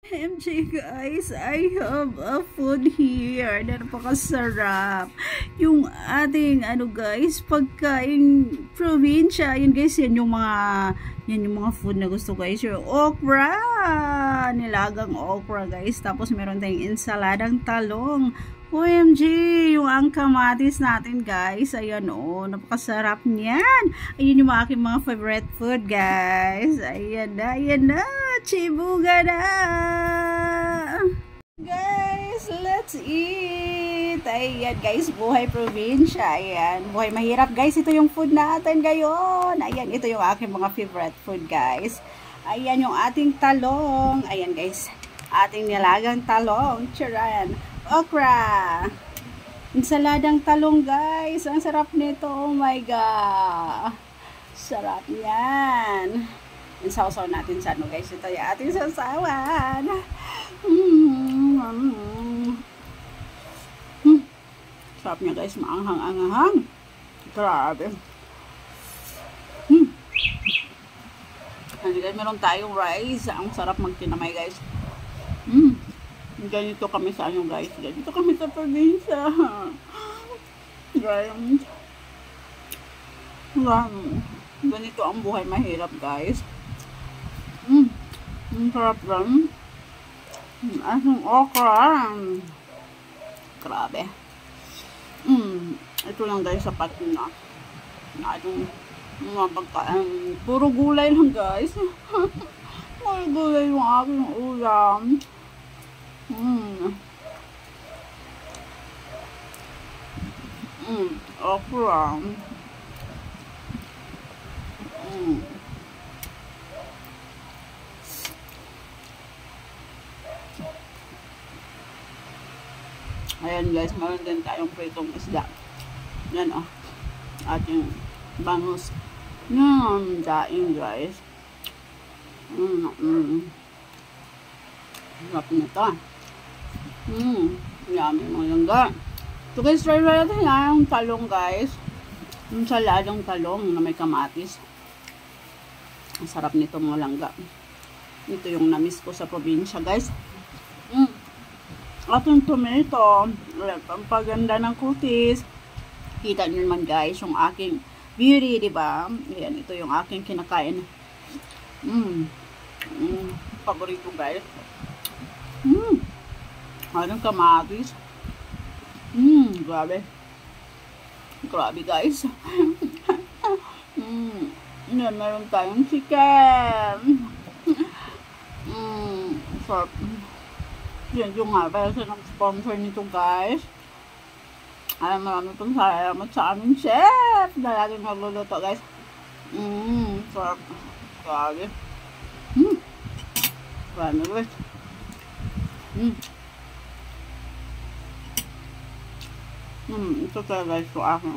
MJ guys, I have a food here na napakasarap. Yung ating guys, pagkain probinsya. Yun guys, yan yung mga food na gusto guys. Yung okra, nilagang okra guys. Tapos meron tayong ensaladang talong. OMG, yung ang kamatis natin guys. Ayan napakasarap niyan. Ayun yung aking mga favorite food guys. Ayan na. Chibuga na. Guys, let's eat. Ayan guys, buhay probinsya. Ayan, buhay mahirap guys. Ito yung food natin ngayon. Ayan, ito yung aking mga favorite food guys. Ayan yung ating talong. Ayan guys, ating nilagang talong. Charan. Okra. Ensaladang talong guys. Ang sarap nito. Oh my god. Sarap yan. Insawsaw natin sa guys. Ito yung ating sawsawan. Sarap niya guys. Maanghang-anghang. Grabe. Guys, meron tayong rice. Ang sarap magtinamay guys. Ganito kami sa guys. Ganito kami sa probinsya. Ganito ang buhay mahirap guys. Ang sarap lang. Asong okra. Grabe. Ito lang guys, sapat na. Itong mga pagkain. Puro gulay lang guys. Puro gulay yung aking ulam. Okra. Ayan guys, meron din tayong pritong isda. Yan ating bangus. Yan, daing guys. Sarap nito. Yummy mga langga. So guys, try natin yung talong guys. Yung saladang talong na may kamatis. Ang sarap nito mga langga. Ito yung namiss ko sa probinsya guys. Atong tomato. Ang paganda ng kutis. Kita nyo naman guys yung aking beauty, diba? Ayan, ito yung aking kinakain. Paborito guys. Anong kamatis. Grabe. Grabe guys. Yan, meron tayong chicken. Sarap. Yan yung para sa nag-sponsor nito guys. Marami pong salamat sa aming chef na laging magluluto guys. Sarap. Grabe. Grabe guys. Ito talaga guys yung aking